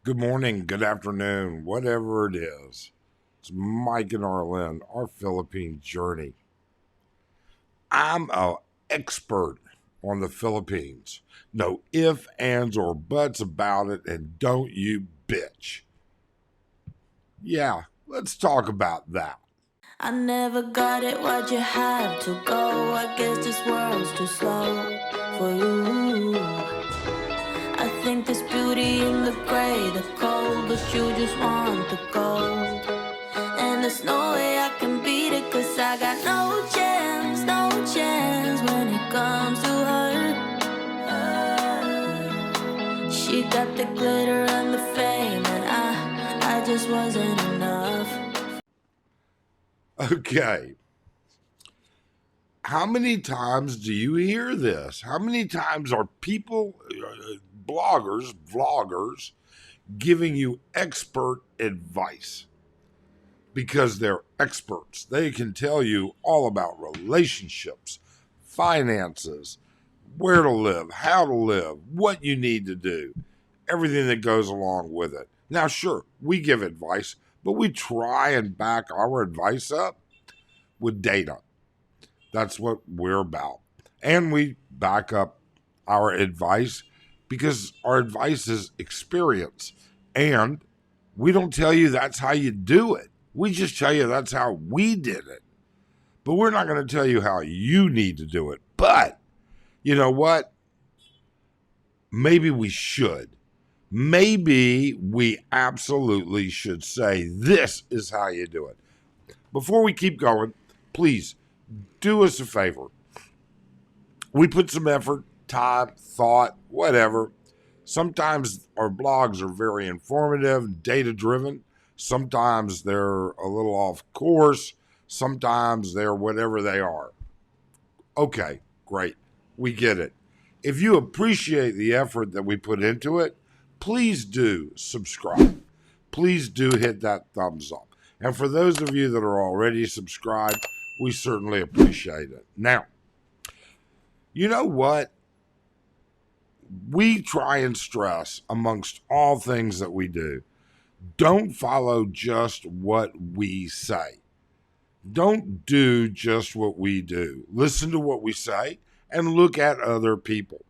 Good morning, good afternoon, whatever it is. It's Mike and Arlen, our Philippine journey. I'm an expert on the Philippines. No ifs, ands, or buts about it, and don't you bitch. Yeah, let's talk about that. I never got it, why'd you have to go? I guess this world's too slow for you. I think there's beauty in the gray, the cold, but you just want the gold. And there's no way I can beat it, cause I got no chance, no chance when it comes to her. She got the glitter and the fame, and I just wasn't enough. Okay, how many times do you hear this? How many times are people, bloggers, vloggers, giving you expert advice? Because they're experts. They can tell you all about relationships, finances, where to live, how to live, what you need to do, everything that goes along with it. Now, sure, we give advice, but we try and back our advice up with data. That's what we're about. And we back up our advice because our advice is experience. And we don't tell you that's how you do it. We just tell you that's how we did it. But we're not going to tell you how you need to do it. But you know what? Maybe we should. Maybe we absolutely should say this is how you do it. Before we keep going, please do us a favor. We put some effort, time, thought, whatever. Sometimes our blogs are very informative, data driven. Sometimes they're a little off course. Sometimes they're whatever they are. Okay, great. We get it. If you appreciate the effort that we put into it, please do subscribe. Please do hit that thumbs up. And for those of you that are already subscribed, we certainly appreciate it. Now, you know what? We try and stress amongst all things that we do. Don't follow just what we say. Don't do just what we do. Listen to what we say and look at other people.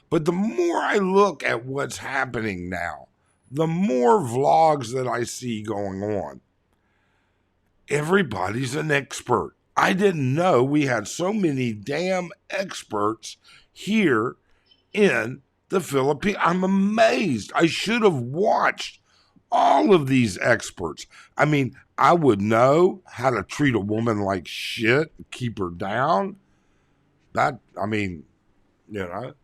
But the more I look at what's happening now, the more vlogs that I see going on, everybody's an expert. I didn't know we had so many damn experts here in the Philippines. I'm amazed. I should have watched all of these experts. I mean, I would know how to treat a woman like shit, keep her down. I mean, you know,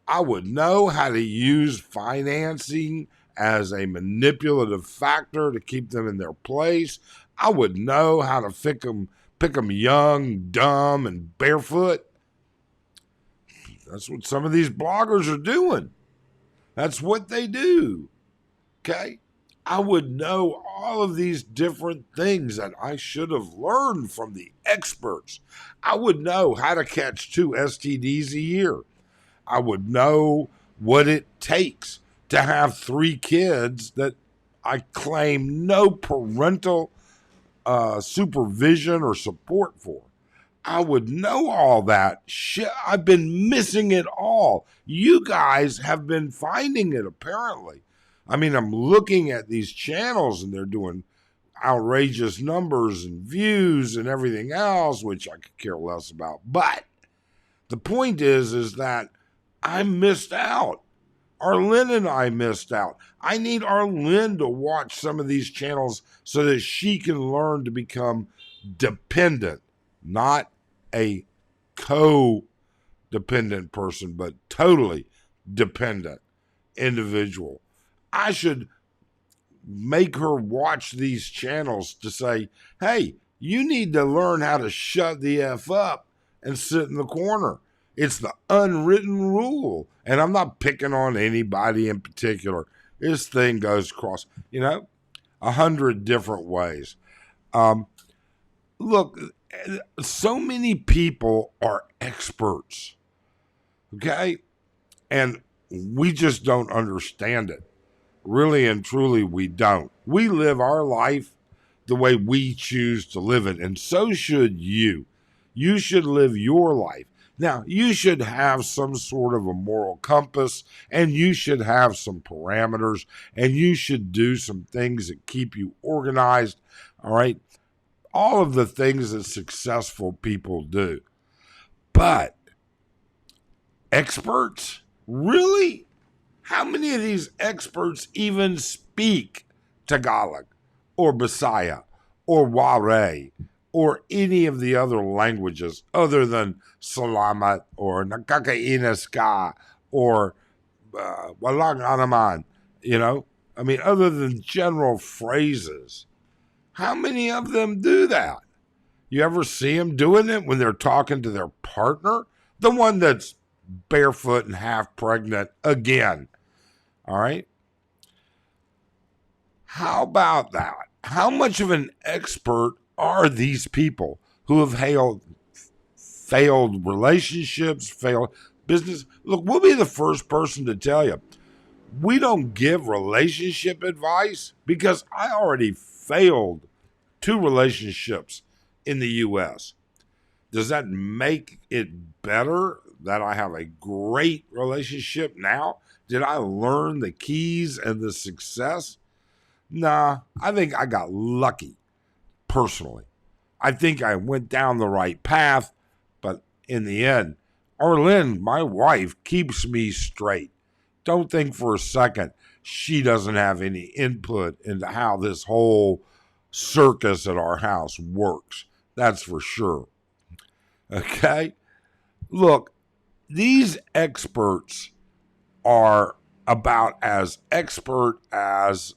I would know how to use financing as a manipulative factor to keep them in their place. I would know how to pick them young, dumb, and barefoot. That's what some of these bloggers are doing. That's what they do. Okay? I would know all of these different things that I should have learned from the experts. I would know how to catch 2 STDs a year. I would know what it takes to have 3 kids that I claim no parental supervision or support for. I would know all that shit. I've been missing it all. You guys have been finding it, apparently. I mean, I'm looking at these channels and they're doing outrageous numbers and views and everything else, which I could care less about. But the point is that I missed out. Arlen and I missed out. I need Arlen to watch some of these channels so that she can learn to become dependent, not a co-dependent person, but totally dependent individual. I should make her watch these channels to say, hey, you need to learn how to shut the F up and sit in the corner. It's the unwritten rule. And I'm not picking on anybody in particular. This thing goes across, 100 different ways. Look, so many people are experts, okay? And we just don't understand it. Really and truly, we don't. We live our life the way we choose to live it, and so should you. You should live your life. Now, you should have some sort of a moral compass, and you should have some parameters, and you should do some things that keep you organized, all right? All of the things that successful people do. But experts? Really? How many of these experts even speak Tagalog or Bisaya or Waray or any of the other languages other than Salamat or Nakakainis ka or Walang Anaman? You know, I mean, other than general phrases, how many of them do that? You ever see them doing it when they're talking to their partner? The one that's barefoot and half pregnant again. All right. How about that? How much of an expert are these people who have failed relationships, failed business? Look, we'll be the first person to tell you we don't give relationship advice because I already failed 2 relationships in the U.S. Does that make it better that I have a great relationship now? Did I learn the keys and the success? Nah, I think I got lucky, personally. I think I went down the right path, but in the end, Arlene, my wife, keeps me straight. Don't think for a second she doesn't have any input into how this whole circus at our house works. That's for sure. Okay? Look, these experts are about as expert as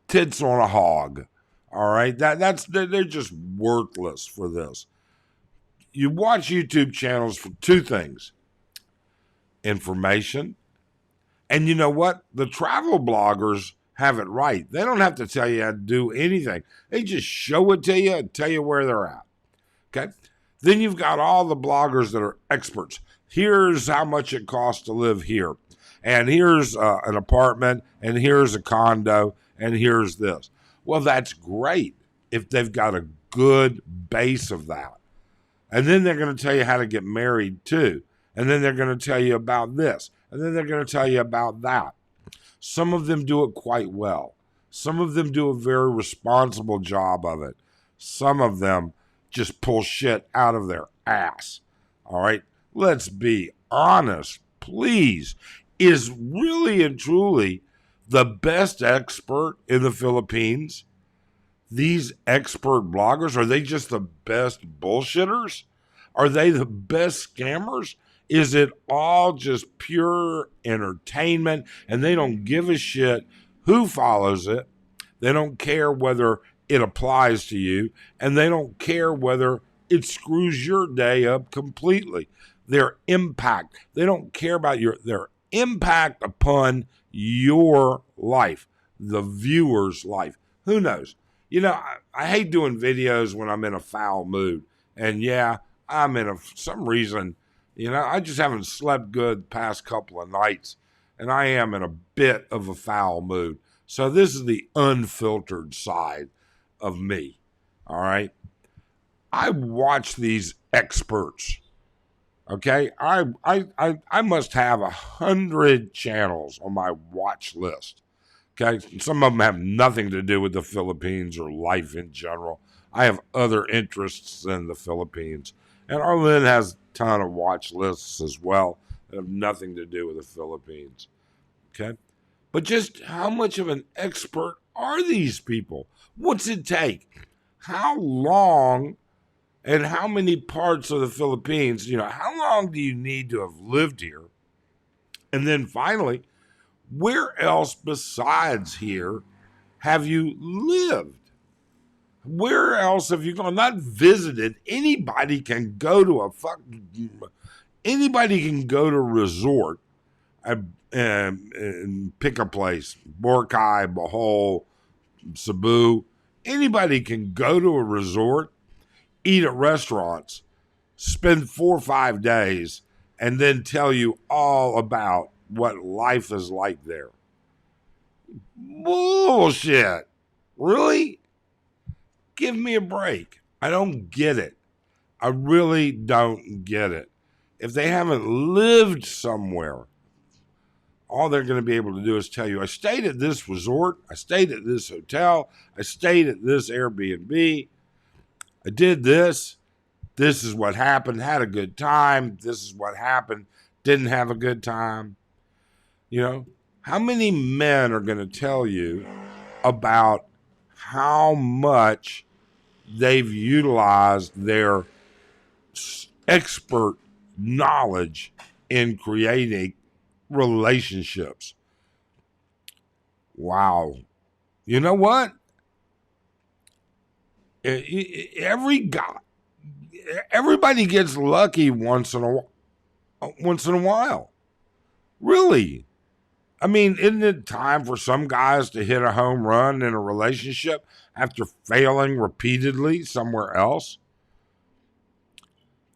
tits on a hog. All right, they're just worthless for this. You watch YouTube channels for 2 things: information, and you know what? The travel bloggers have it right. They don't have to tell you how to do anything. They just show it to you and tell you where they're at. Okay? Then you've got all the bloggers that are experts. Here's how much it costs to live here. And here's an apartment, and here's a condo, and here's this. Well, that's great if they've got a good base of that. And then they're going to tell you how to get married too. And then they're going to tell you about this. And then they're going to tell you about that. Some of them do it quite well. Some of them do a very responsible job of it. Some of them just pull shit out of their ass. All right? Let's be honest, please. Is really and truly the best expert in the Philippines these expert bloggers? Are they just the best bullshitters? Are they the best scammers? Is it all just pure entertainment and they don't give a shit who follows it? They don't care whether it applies to you, and they don't care whether it screws your day up completely. Their impact, they don't care about their impact upon your life, the viewer's life. Who knows? You know, I hate doing videos when I'm in a foul mood. And yeah, I'm in some reason, you know, I just haven't slept good the past couple of nights. And I am in a bit of a foul mood. So this is the unfiltered side of me. All right. I watch these experts. Okay, I must have 100 channels on my watch list. Okay, some of them have nothing to do with the Philippines or life in general. I have other interests than the Philippines, and Arlene has a ton of watch lists as well that have nothing to do with the Philippines. Okay, but just how much of an expert are these people? What's it take? How long? And how many parts of the Philippines, you know, how long do you need to have lived here? And then finally, where else besides here have you lived? Where else have you gone? Not visited. Anybody can go to a a resort and pick a place. Boracay, Bohol, Cebu. Anybody can go to a resort, eat at restaurants, spend 4 or 5 days, and then tell you all about what life is like there. Bullshit. Really? Give me a break. I don't get it. I really don't get it. If they haven't lived somewhere, all they're going to be able to do is tell you, I stayed at this resort, I stayed at this hotel, I stayed at this Airbnb, I did this, this is what happened, had a good time, this is what happened, didn't have a good time. You know, how many men are going to tell you about how much they've utilized their expert knowledge in creating relationships? Wow. You know what? Every guy, everybody gets lucky once in a while. Really? I mean, isn't it time for some guys to hit a home run in a relationship after failing repeatedly somewhere else?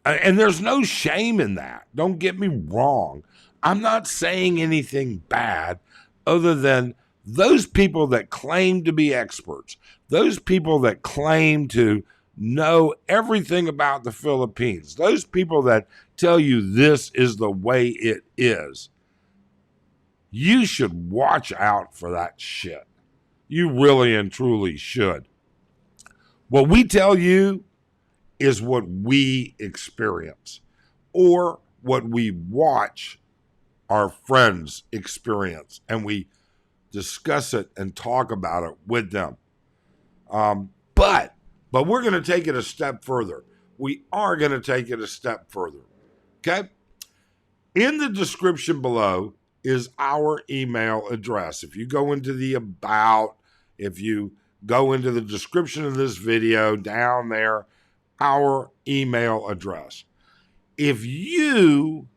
And there's no shame in that. Don't get me wrong. I'm not saying anything bad other than those people that claim to be experts, those people that claim to know everything about the Philippines, those people that tell you this is the way it is. You should watch out for that shit. You really and truly should. What we tell you is what we experience or what we watch our friends experience, and we discuss it and talk about it with them. But we're going to take it a step further. We are going to take it a step further. Okay? In the description below is our email address. If you go into the about, if you go into the description of this video down there, our email address. If you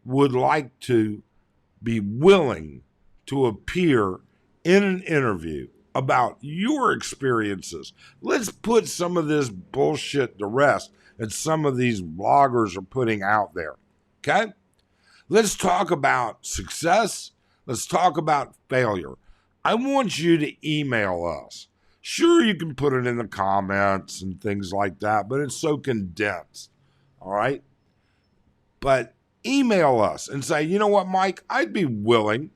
would like to be willing to appear in an interview about your experiences, let's put some of this bullshit to rest that some of these bloggers are putting out there. Okay? Let's talk about success. Let's talk about failure. I want you to email us. Sure, you can put it in the comments and things like that, but it's so condensed. All right? But email us and say, you know what, Mike, I'd be willing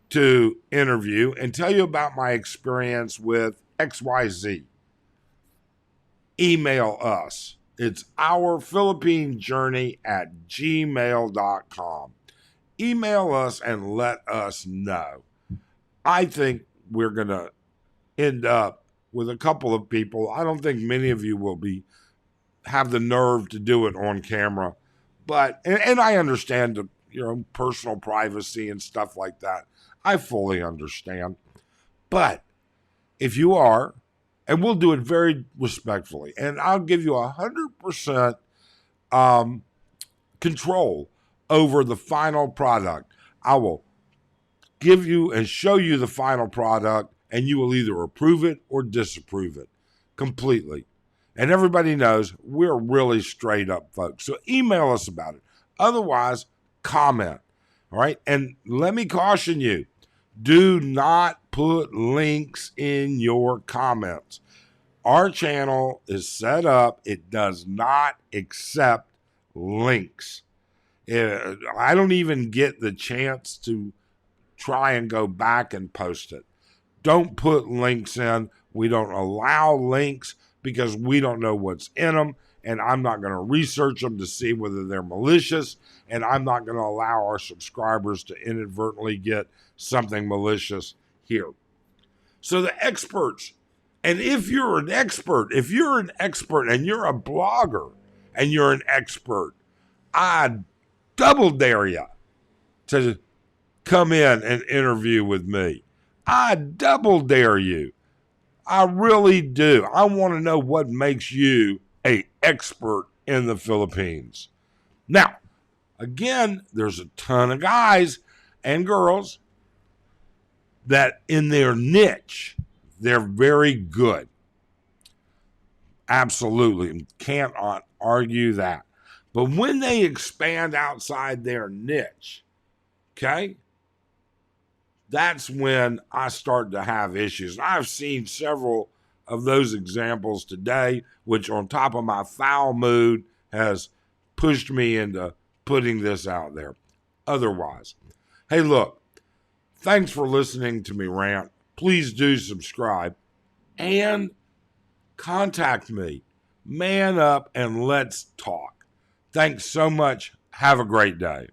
to interview and tell you about my experience with XYZ. Email us. It's ourphilippinejourney@gmail.com. Email us and let us know. I think we're going to end up with a couple of people. I don't think many of you will have the nerve to do it on camera, but and I understand the personal privacy and stuff like that. I fully understand. But if you are, and we'll do it very respectfully, and I'll give you 100% control over the final product. I will give you and show you the final product, and you will either approve it or disapprove it completely. And everybody knows we're really straight up folks. So email us about it. Otherwise, comment. All right. And let me caution you, do not put links in your comments. Our channel is set up. It does not accept links. I don't even get the chance to try and go back and post it. Don't put links in. We don't allow links because we don't know what's in them, and I'm not going to research them to see whether they're malicious, and I'm not going to allow our subscribers to inadvertently get something malicious here. So the experts, and if you're an expert and you're a blogger and you're an expert, I double dare you to come in and interview with me. I double dare you. I really do. I want to know what makes you an expert in the Philippines. Now, again, there's a ton of guys and girls that in their niche, they're very good. Absolutely. Can't argue that. But when they expand outside their niche, okay, that's when I start to have issues. I've seen several of those examples today, which on top of my foul mood has pushed me into putting this out there. Otherwise, hey, look, thanks for listening to me rant. Please do subscribe and contact me. Man up and let's talk. Thanks so much. Have a great day.